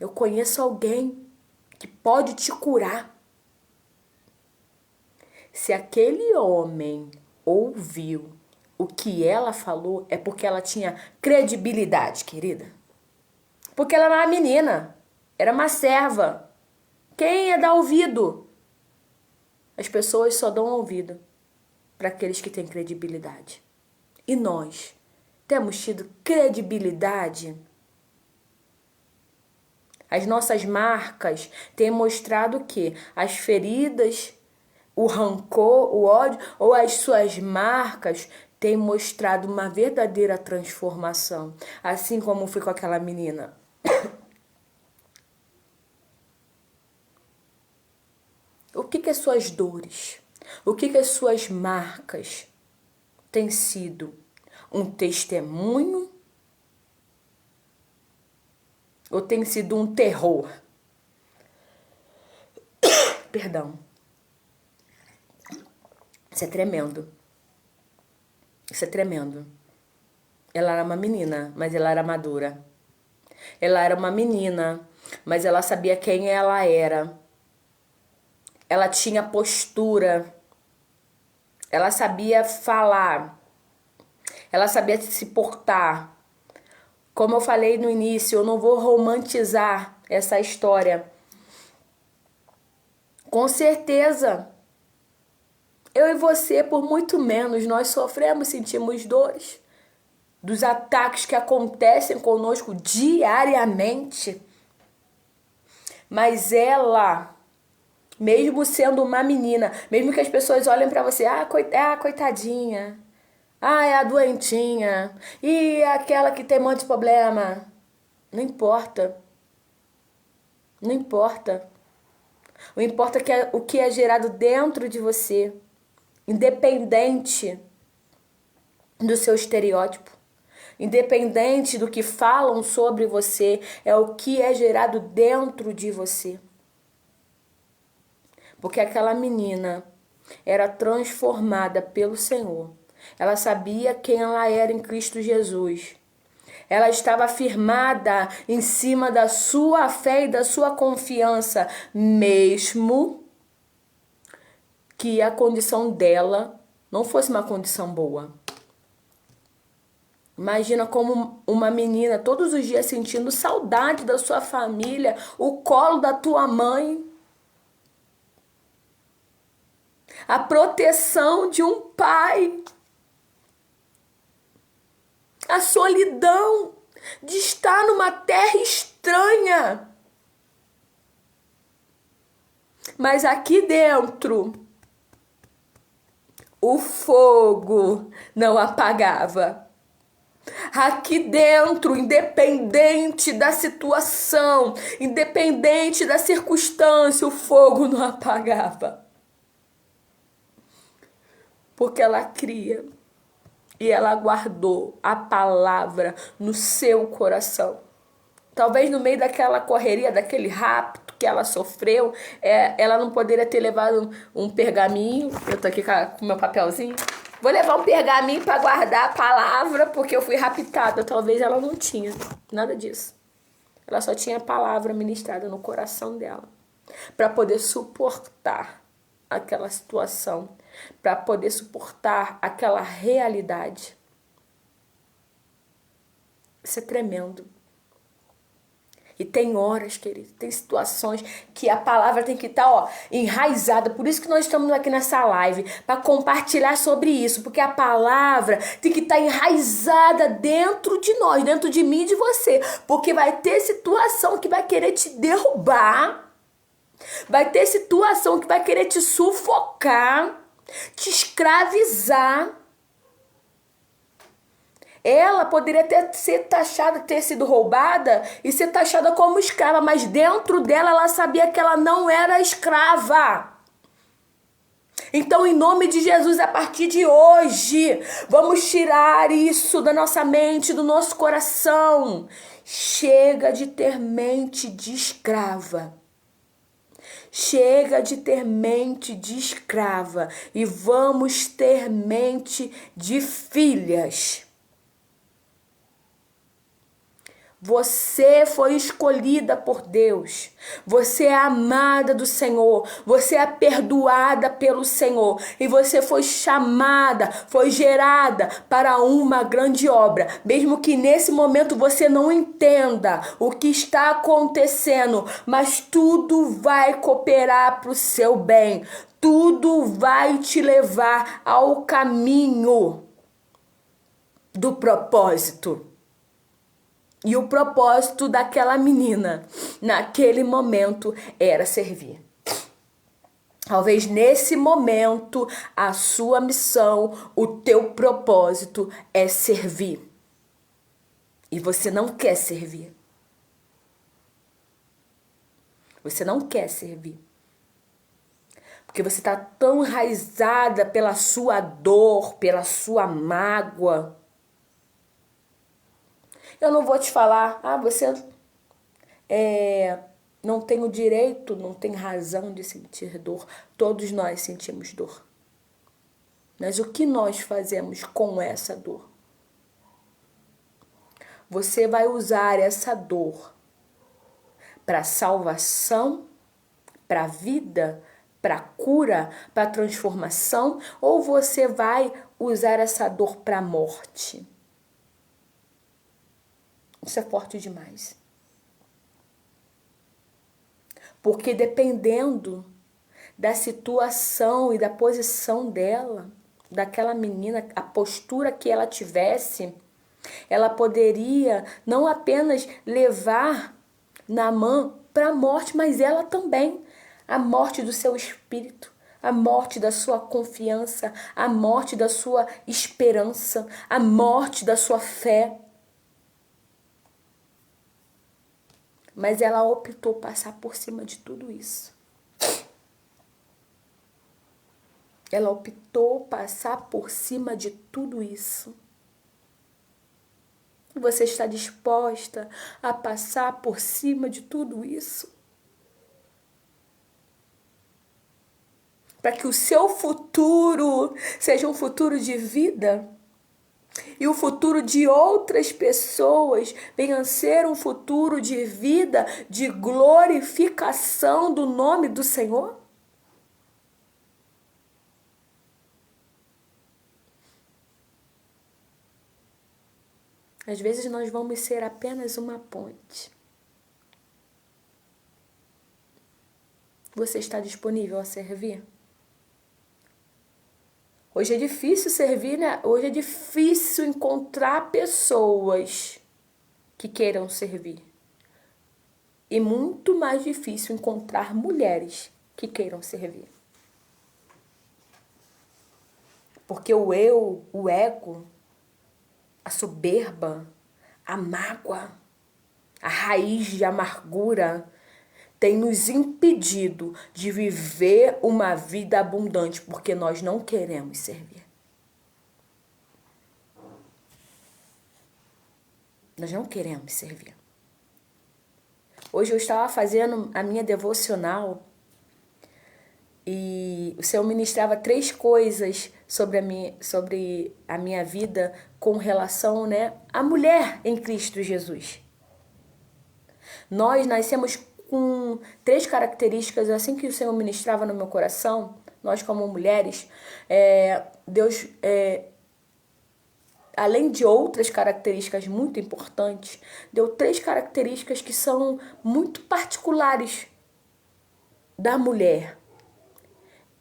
eu conheço alguém que pode te curar. Se aquele homem ouviu o que ela falou, é porque ela tinha credibilidade, querida. Porque ela era uma menina, era uma serva. Quem ia dar ouvido? As pessoas só dão ouvido para aqueles que têm credibilidade. E nós temos tido credibilidade? As nossas marcas têm mostrado o quê? As feridas, o rancor, o ódio, ou as suas marcas têm mostrado uma verdadeira transformação, assim como foi com aquela menina. O que as suas dores, o que as suas marcas têm sido? Um testemunho ou tem sido um terror? Perdão. Isso é tremendo. Isso é tremendo. Ela era uma menina, mas ela era madura. Ela era uma menina, mas ela sabia quem ela era. Ela tinha postura. Ela sabia falar. Ela sabia se portar. Como eu falei no início, eu não vou romantizar essa história. Com certeza, eu e você, por muito menos, nós sofremos, sentimos dores dos ataques que acontecem conosco diariamente. Mas ela, mesmo sendo uma menina, mesmo que as pessoas olhem para você, coitadinha, é a doentinha, e aquela que tem um monte de problema. Não importa. Não importa. O importa é o que é gerado dentro de você, independente do seu estereótipo, independente do que falam sobre você, é o que é gerado dentro de você. Porque aquela menina era transformada pelo Senhor. Ela sabia quem ela era em Cristo Jesus. Ela estava firmada em cima da sua fé e da sua confiança, mesmo que a condição dela não fosse uma condição boa. Imagina como uma menina todos os dias sentindo saudade da sua família, o colo da tua mãe, a proteção de um pai, a solidão de estar numa terra estranha. Mas aqui dentro, o fogo não apagava. Aqui dentro, independente da situação, independente da circunstância, o fogo não apagava. Porque ela cria e ela guardou a palavra no seu coração. Talvez no meio daquela correria, daquele rapto que ela sofreu, ela não poderia ter levado um pergaminho. Eu tô aqui com meu papelzinho. Vou levar um pergaminho para guardar a palavra porque eu fui raptada. Talvez ela não tinha nada disso. Ela só tinha a palavra ministrada no coração dela para poder suportar aquela situação, para poder suportar aquela realidade. Isso é tremendo. E tem horas, querido, tem situações que a palavra tem que estar, enraizada. Por isso que nós estamos aqui nessa live, para compartilhar sobre isso. Porque a palavra tem que estar enraizada dentro de nós, dentro de mim e de você. Porque vai ter situação que vai querer te derrubar. Vai ter situação que vai querer te sufocar, te escravizar. Ela poderia ser taxada, ter sido roubada e ser taxada como escrava, mas dentro dela ela sabia que ela não era escrava. Então, em nome de Jesus, a partir de hoje, vamos tirar isso da nossa mente, do nosso coração. Chega de ter mente de escrava. Chega de ter mente de escrava e vamos ter mente de filhas. Você foi escolhida por Deus. Você é amada do Senhor. Você é perdoada pelo Senhor. E você foi chamada, foi gerada para uma grande obra. Mesmo que nesse momento você não entenda o que está acontecendo, mas tudo vai cooperar para o seu bem. Tudo vai te levar ao caminho do propósito. E o propósito daquela menina, naquele momento, era servir. Talvez nesse momento, a sua missão, o teu propósito é servir. E você não quer servir. Você não quer servir. Porque você está tão enraizada pela sua dor, pela sua mágoa. Eu não vou te falar, você não tem o direito, não tem razão de sentir dor. Todos nós sentimos dor. Mas o que nós fazemos com essa dor? Você vai usar essa dor para salvação, para vida, para cura, para transformação, ou você vai usar essa dor para a morte? Isso é forte demais. Porque dependendo da situação e da posição dela, daquela menina, a postura que ela tivesse, ela poderia não apenas levar Naamã para a morte, mas ela também. A morte do seu espírito, a morte da sua confiança, a morte da sua esperança, a morte da sua fé. Mas ela optou passar por cima de tudo isso. Ela optou passar por cima de tudo isso. Você está disposta a passar por cima de tudo isso? Para que o seu futuro seja um futuro de vida? E o futuro de outras pessoas venha a ser um futuro de vida, de glorificação do nome do Senhor? Às vezes nós vamos ser apenas uma ponte. Você está disponível a servir? Hoje é difícil servir, né? Hoje é difícil encontrar pessoas que queiram servir. E muito mais difícil encontrar mulheres que queiram servir. Porque o eu, o ego, a soberba, a mágoa, a raiz de amargura tem nos impedido de viver uma vida abundante, porque nós não queremos servir. Nós não queremos servir. Hoje eu estava fazendo a minha devocional e o Senhor ministrava 3 coisas sobre a minha vida com relação, né, à mulher em Cristo Jesus. Nós nascemos com 3 características, assim que o Senhor ministrava no meu coração, nós como mulheres, Deus, além de outras características muito importantes, deu 3 características que são muito particulares da mulher: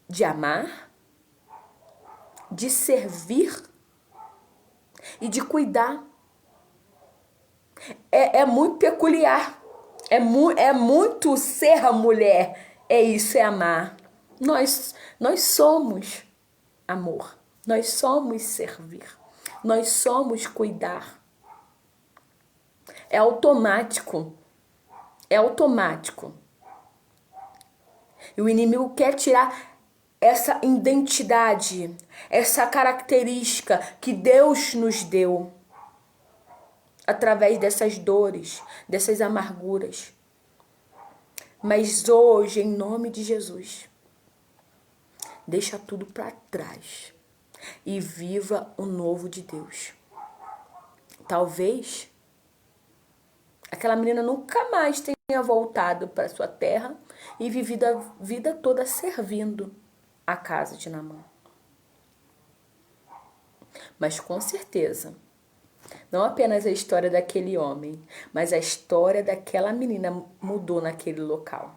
de amar, de servir e de cuidar. É muito peculiar. É muito ser a mulher. É isso, é amar. Nós somos amor. Nós somos servir. Nós somos cuidar. É automático. É automático. E o inimigo quer tirar essa identidade, essa característica que Deus nos deu através dessas dores, dessas amarguras. Mas hoje, em nome de Jesus, deixa tudo para trás e viva o novo de Deus. Talvez aquela menina nunca mais tenha voltado para sua terra e vivido a vida toda servindo a casa de Naamã. Mas com certeza, não apenas a história daquele homem, mas a história daquela menina mudou naquele local.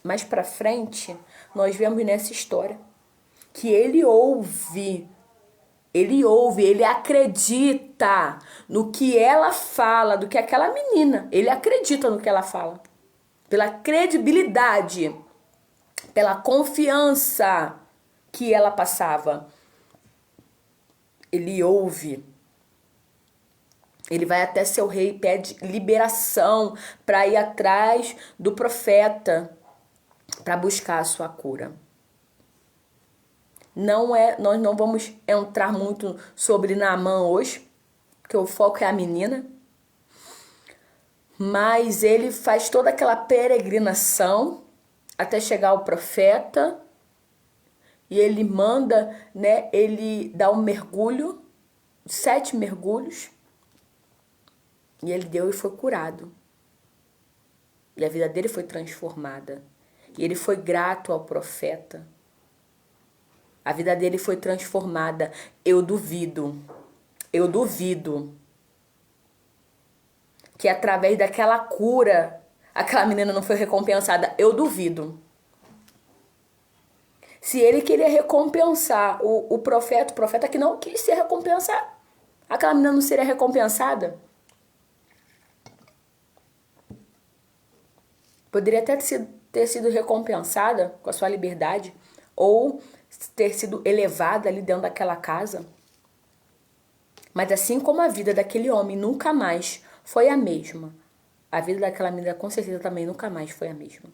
Mais para frente, nós vemos nessa história que ele acredita no que ela fala, do que aquela menina, ele acredita no que ela fala. Pela credibilidade, pela confiança que ela passava. Ele ouve. Ele vai até seu rei e pede liberação para ir atrás do profeta para buscar a sua cura. Nós não vamos entrar muito sobre Naamã hoje, porque o foco é a menina. Mas ele faz toda aquela peregrinação até chegar ao profeta. E ele manda, né, ele dá um mergulho, 7 mergulhos. E ele deu e foi curado. E a vida dele foi transformada. E ele foi grato ao profeta. A vida dele foi transformada. Eu duvido que através daquela cura, aquela menina não foi recompensada. Eu duvido. Se ele queria recompensar o profeta que não quis ser recompensado, aquela menina não seria recompensada? Poderia até ter sido recompensada com a sua liberdade, ou ter sido elevada ali dentro daquela casa. Mas assim como a vida daquele homem nunca mais foi a mesma, a vida daquela menina com certeza também nunca mais foi a mesma.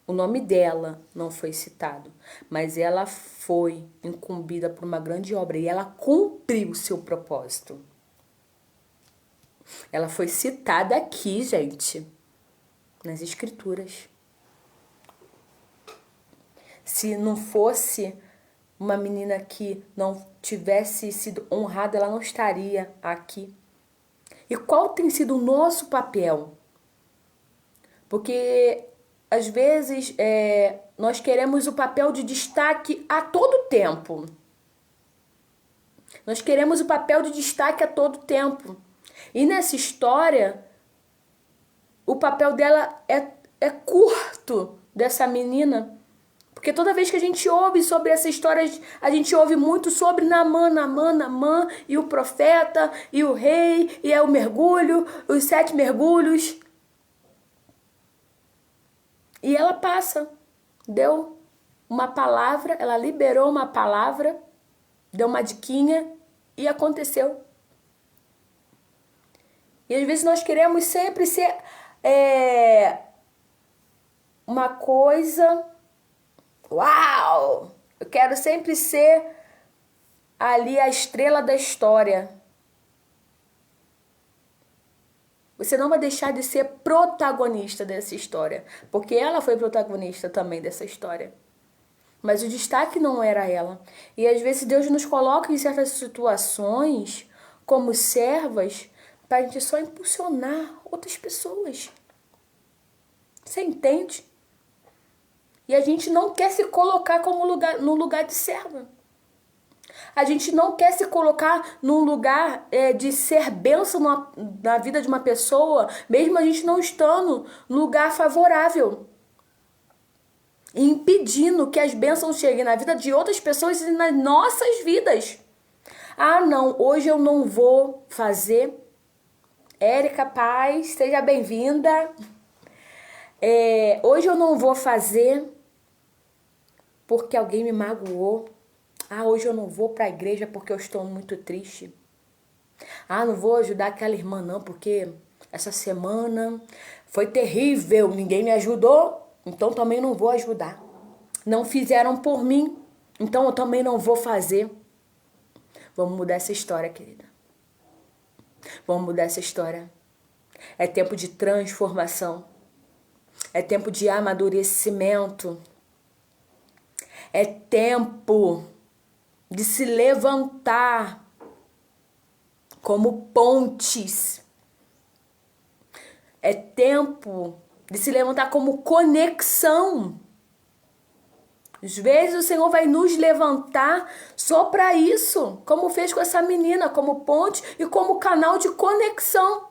O nome dela não foi citado, mas ela foi incumbida por uma grande obra e ela cumpriu o seu propósito. Ela foi citada aqui, gente, nas escrituras. Se não fosse uma menina que não tivesse sido honrada, ela não estaria aqui. E qual tem sido o nosso papel? Porque às vezes nós queremos o papel de destaque a todo tempo. Nós queremos o papel de destaque a todo tempo. E nessa história, o papel dela é curto, dessa menina. Porque toda vez que a gente ouve sobre essa história, a gente ouve muito sobre Naamã, e o profeta, e o rei, e o mergulho, os 7 mergulhos. E ela passa, deu uma palavra, ela liberou uma palavra, deu uma diquinha e aconteceu. E às vezes nós queremos sempre ser uma coisa... Uau! Eu quero sempre ser ali a estrela da história. Você não vai deixar de ser protagonista dessa história, porque ela foi protagonista também dessa história. Mas o destaque não era ela. E às vezes Deus nos coloca em certas situações como servas para a gente só impulsionar outras pessoas. Você entende? E a gente não quer se colocar no lugar de serva. A gente não quer se colocar num lugar de ser bênção na vida de uma pessoa, mesmo a gente não estando no lugar favorável. E impedindo que as bênçãos cheguem na vida de outras pessoas e nas nossas vidas. Ah, não, hoje eu não vou fazer. Érica Paz, seja bem-vinda. Hoje eu não vou fazer porque alguém me magoou. Ah, hoje eu não vou para a igreja porque eu estou muito triste. Ah, não vou ajudar aquela irmã não, porque essa semana foi terrível, ninguém me ajudou, então também não vou ajudar. Não fizeram por mim, então eu também não vou fazer. Vamos mudar essa história, querida. Vamos mudar essa história. É tempo de transformação. É tempo de amadurecimento. É tempo de se levantar como pontes. É tempo de se levantar como conexão. Às vezes o Senhor vai nos levantar só para isso, como fez com essa menina, como ponte e como canal de conexão.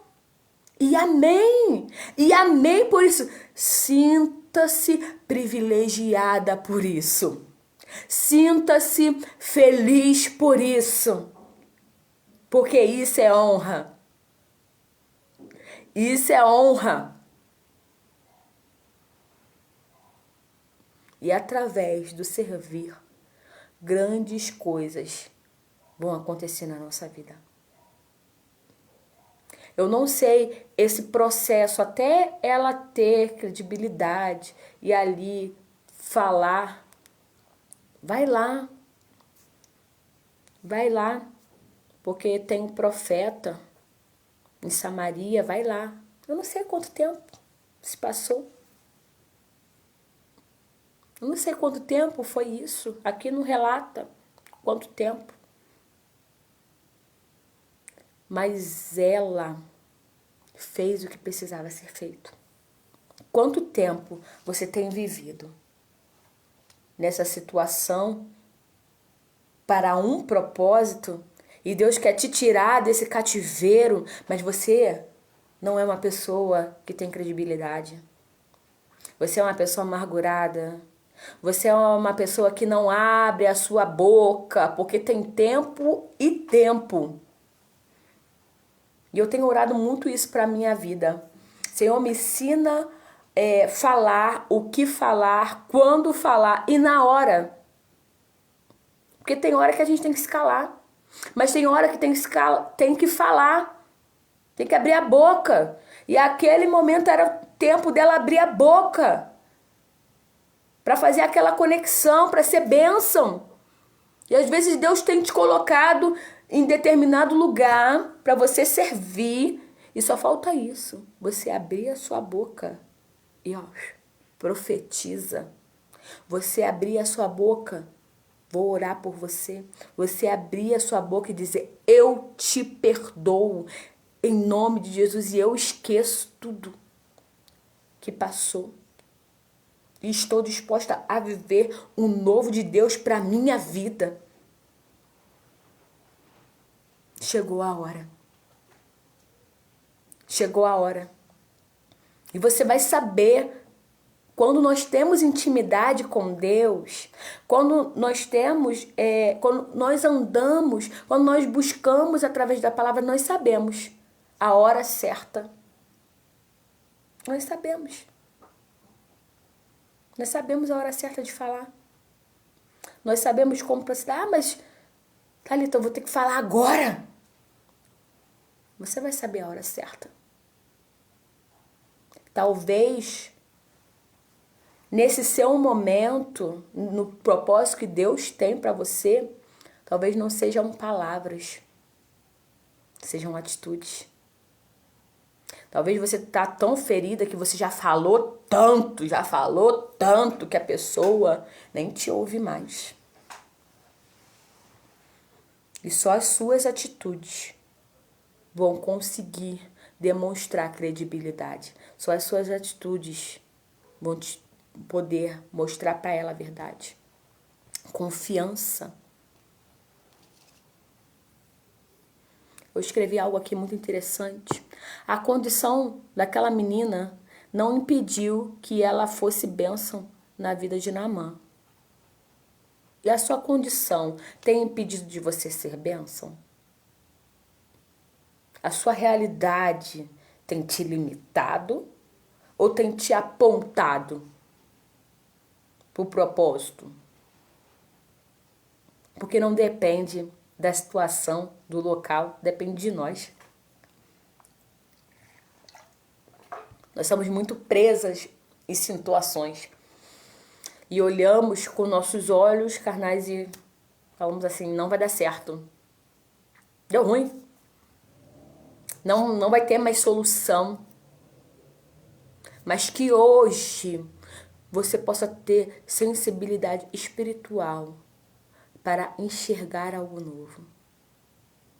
E amém! E amém por isso. Sinta-se privilegiada por isso. Sinta-se feliz por isso. Porque isso é honra. Isso é honra. E através do servir, grandes coisas vão acontecer na nossa vida. Eu não sei esse processo até ela ter credibilidade e ali falar. Vai lá. Vai lá. Porque tem um profeta em Samaria, vai lá. Eu não sei quanto tempo se passou. Eu não sei quanto tempo foi isso. Aqui não relata quanto tempo. Mas ela fez o que precisava ser feito. Quanto tempo você tem vivido nessa situação para um propósito e Deus quer te tirar desse cativeiro, mas você não é uma pessoa que tem credibilidade. Você é uma pessoa amargurada. Você é uma pessoa que não abre a sua boca, porque tem tempo e tempo. E eu tenho orado muito isso para a minha vida. Senhor, me ensina falar, o que falar, quando falar e na hora. Porque tem hora que a gente tem que se calar. Mas tem hora que tem que falar. Tem que abrir a boca. E aquele momento era o tempo dela abrir a boca. Para fazer aquela conexão, para ser bênção. E às vezes Deus tem te colocado em determinado lugar para você servir. E só falta isso. Você abrir a sua boca e profetiza. Você abrir a sua boca, vou orar por você. Você abrir a sua boca e dizer, eu te perdoo em nome de Jesus e eu esqueço tudo que passou. E estou disposta a viver um novo de Deus para a minha vida. Chegou a hora. Chegou a hora. E você vai saber quando nós temos intimidade com Deus, quando nós temos, quando nós andamos, quando nós buscamos através da palavra, nós sabemos a hora certa. Nós sabemos. Nós sabemos a hora certa de falar. Nós sabemos como proceder. Ah, mas, Thalita, eu vou ter que falar agora. Você vai saber a hora certa. Talvez, nesse seu momento, no propósito que Deus tem para você, Talvez não sejam palavras, sejam atitudes. Talvez você tá tão ferida que você já falou tanto que a pessoa nem te ouve mais. E só as suas atitudes vão conseguir demonstrar credibilidade. Só as suas atitudes vão te poder mostrar para ela a verdade. Confiança. Eu escrevi algo aqui muito interessante. A condição daquela menina não impediu que ela fosse bênção na vida de Naamã. E a sua condição tem impedido de você ser bênção? A sua realidade tem te limitado ou tem te apontado para o propósito? Porque não depende da situação, do local, depende de nós. Nós somos muito presas em situações e olhamos com nossos olhos carnais e falamos assim, não vai dar certo. Deu ruim. Não vai ter mais solução. Mas que hoje você possa ter sensibilidade espiritual para enxergar algo novo.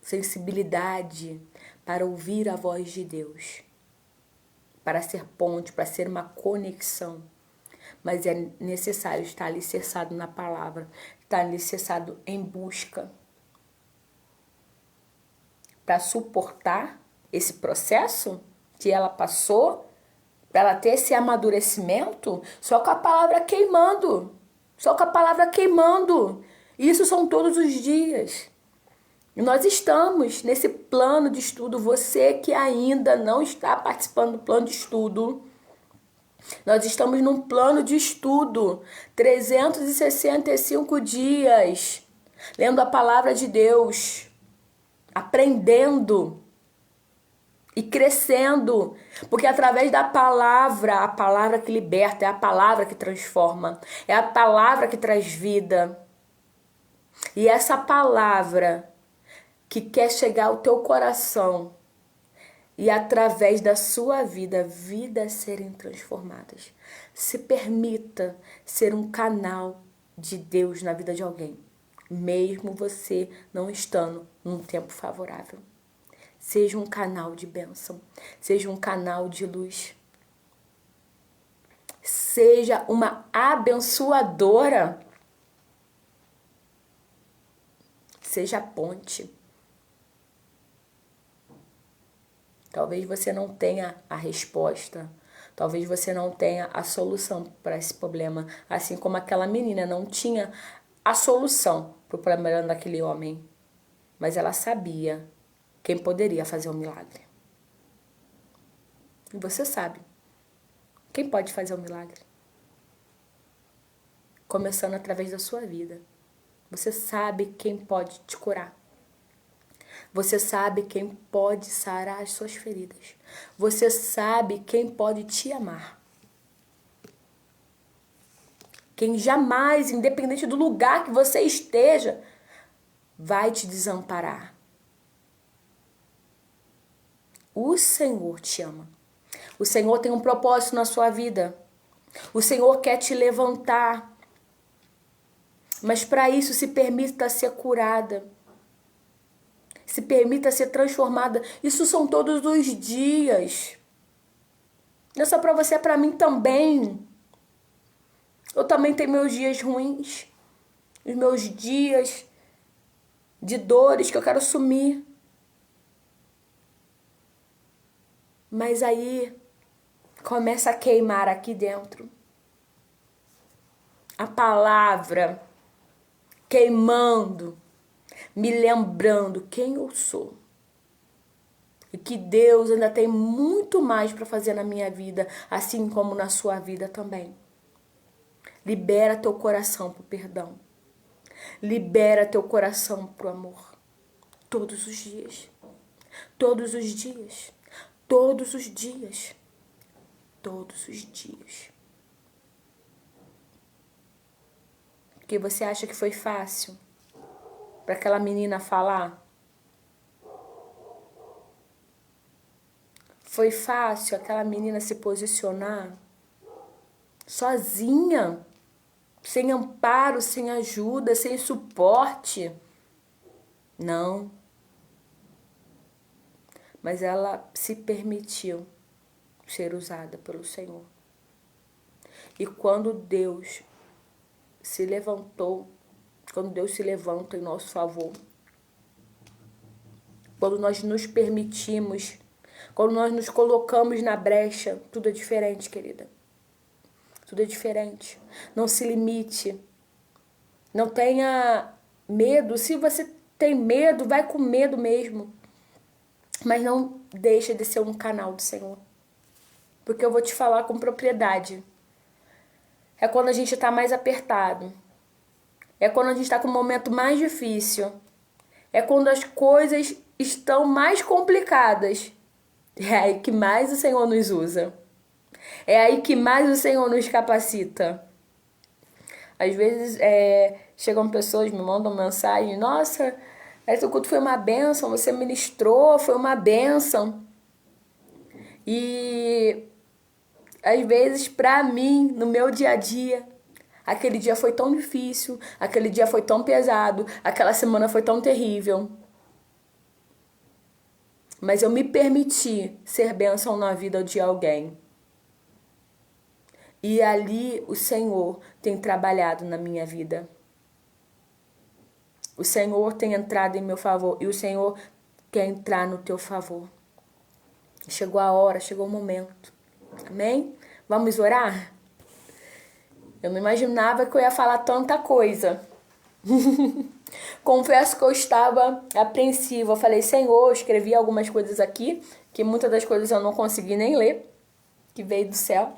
Sensibilidade para ouvir a voz de Deus. Para ser ponte, para ser uma conexão. Mas é necessário estar alicerçado na palavra. Estar alicerçado em busca. Para suportar esse processo que ela passou, para ela ter esse amadurecimento, só com a palavra queimando. Só com a palavra queimando. Isso são todos os dias. E nós estamos nesse plano de estudo. Você que ainda não está participando do plano de estudo, nós estamos num plano de estudo. 365 dias. Lendo a palavra de Deus. Aprendendo. E crescendo, porque através da palavra, a palavra que liberta, é a palavra que transforma, é a palavra que traz vida. E essa palavra que quer chegar ao teu coração e através da sua vida, vidas serem transformadas. Se permita ser um canal de Deus na vida de alguém, mesmo você não estando num tempo favorável. Seja um canal de bênção. Seja um canal de luz. Seja uma abençoadora. Seja a ponte. Talvez você não tenha a resposta. Talvez você não tenha a solução para esse problema. Assim como aquela menina não tinha a solução para o problema daquele homem. Mas ela sabia quem poderia fazer um milagre. E você sabe quem pode fazer um milagre. Começando através da sua vida. Você sabe quem pode te curar. Você sabe quem pode sarar as suas feridas. Você sabe quem pode te amar. Quem jamais, independente do lugar que você esteja, vai te desamparar. O Senhor te ama. O Senhor tem um propósito na sua vida. O Senhor quer te levantar. Mas para isso se permita ser curada. Se permita ser transformada. Isso são todos os dias. Não é só para você, é para mim também. Eu também tenho meus dias ruins. Os meus dias de dores que eu quero sumir. Mas aí começa a queimar aqui dentro. A palavra queimando, me lembrando quem eu sou. E que Deus ainda tem muito mais para fazer na minha vida, assim como na sua vida também. Libera teu coração pro perdão. Libera teu coração pro amor. Todos os dias. Todos os dias. Todos os dias. Todos os dias. Porque você acha que foi fácil? para aquela menina falar? Foi fácil aquela menina se posicionar sozinha, sem amparo, sem ajuda, sem suporte? Não. Mas ela se permitiu ser usada pelo Senhor. E quando Deus se levantou, quando Deus se levanta em nosso favor, quando nós nos permitimos, quando nós nos colocamos na brecha, tudo é diferente, querida. Tudo é diferente. Não se limite. Não tenha medo. Se você tem medo, vai com medo mesmo. Mas não deixa de ser um canal do Senhor. Porque eu vou te falar com propriedade. É quando a gente está mais apertado. É quando a gente está com um momento mais difícil. É quando as coisas estão mais complicadas. É aí que mais o Senhor nos usa. É aí que mais o Senhor nos capacita. Às vezes chegam pessoas, me mandam mensagem: nossa, esse culto foi uma bênção, você ministrou, foi uma bênção. E às vezes, pra mim, no meu dia a dia, aquele dia foi tão difícil, aquele dia foi tão pesado, aquela semana foi tão terrível. Mas eu me permiti ser bênção na vida de alguém. E ali o Senhor tem trabalhado na minha vida. O Senhor tem entrado em meu favor e o Senhor quer entrar no teu favor. Chegou a hora, chegou o momento. Amém? Vamos orar? Eu não imaginava que eu ia falar tanta coisa. Confesso que eu estava apreensiva. Eu falei: Senhor, eu escrevi algumas coisas aqui, que muitas das coisas eu não consegui nem ler, que veio do céu.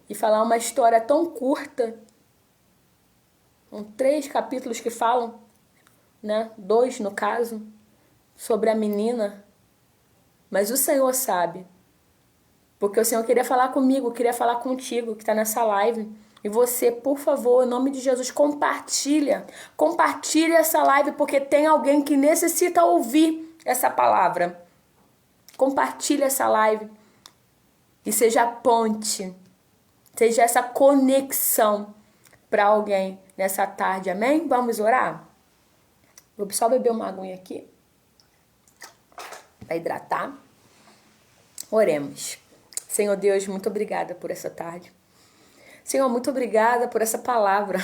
E falar uma história tão curta. São 3 capítulos que falam, né? 2 no caso, sobre a menina. Mas o Senhor sabe. Porque o Senhor queria falar comigo, queria falar contigo, que está nessa live. E você, por favor, em nome de Jesus, compartilha. Compartilha essa live, porque tem alguém que necessita ouvir essa palavra. Compartilha essa live. E seja a ponte. Seja essa conexão para alguém nessa tarde, amém? Vamos orar? Vou só beber uma aguinha aqui para hidratar. Oremos. Senhor Deus, muito obrigada por essa tarde. Senhor, muito obrigada por essa palavra.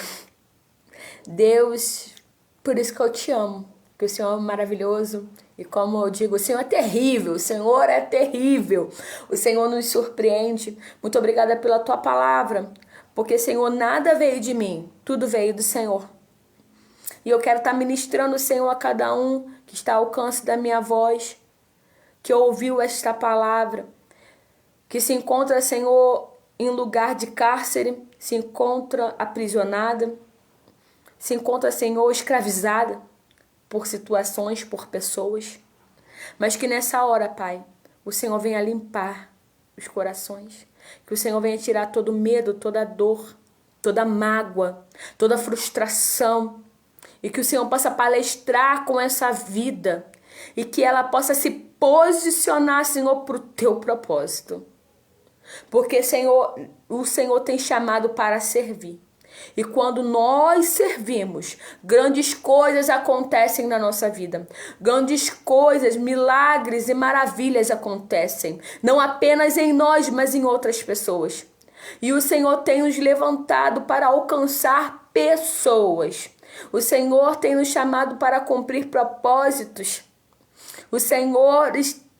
Deus, por isso que eu te amo. Porque o Senhor é maravilhoso. E como eu digo, o Senhor é terrível. O Senhor é terrível. O Senhor nos surpreende. Muito obrigada pela tua palavra. Porque, Senhor, nada veio de mim. Tudo veio do Senhor. E eu quero estar ministrando, Senhor, a cada um que está ao alcance da minha voz, que ouviu esta palavra, que se encontra, Senhor, em lugar de cárcere, se encontra aprisionada, se encontra, Senhor, escravizada por situações, por pessoas, mas que nessa hora, Pai, o Senhor venha limpar os corações, que o Senhor venha tirar todo medo, toda dor, toda mágoa, toda frustração, e que o Senhor possa palestrar com essa vida e que ela possa se posicionar, Senhor, para o teu propósito. Porque, Senhor, o Senhor tem chamado para servir. E quando nós servimos, grandes coisas acontecem na nossa vida. Grandes coisas, milagres e maravilhas acontecem. Não apenas em nós, mas em outras pessoas. E o Senhor tem nos levantado para alcançar pessoas. O Senhor tem nos chamado para cumprir propósitos. O Senhor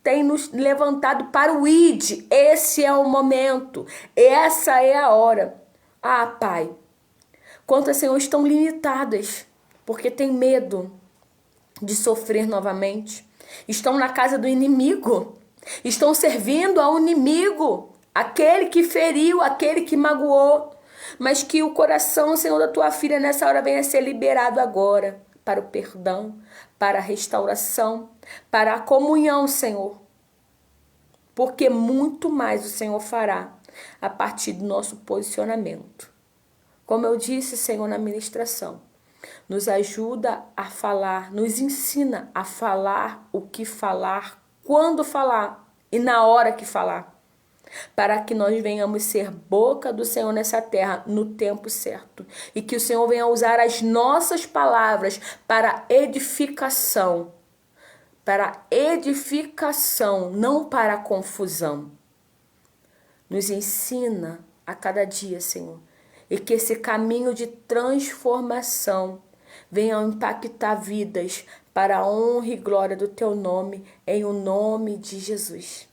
tem nos levantado para o ID. Esse é o momento. Essa é a hora. Ah, Pai, quantas, Senhor, estão limitadas porque tem medo de sofrer novamente. Estão na casa do inimigo. Estão servindo ao inimigo. Aquele que feriu, aquele que magoou. Mas que o coração, Senhor, da tua filha nessa hora venha ser liberado agora para o perdão, para a restauração, para a comunhão, Senhor. Porque muito mais o Senhor fará a partir do nosso posicionamento. Como eu disse, Senhor, na ministração, Nos ajuda a falar, nos ensina a falar o que falar, quando falar e na hora que falar, para que nós venhamos ser boca do Senhor nessa terra no tempo certo e que o Senhor venha usar as nossas palavras para edificação, não para confusão. Nos ensina a cada dia, Senhor, e que esse caminho de transformação venha impactar vidas para a honra e glória do Teu nome, em o nome de Jesus.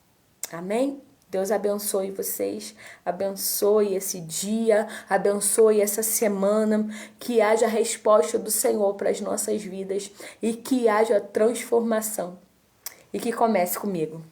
Amém? Deus abençoe vocês, abençoe esse dia, abençoe essa semana, que haja resposta do Senhor para as nossas vidas e que haja transformação. E que comece comigo.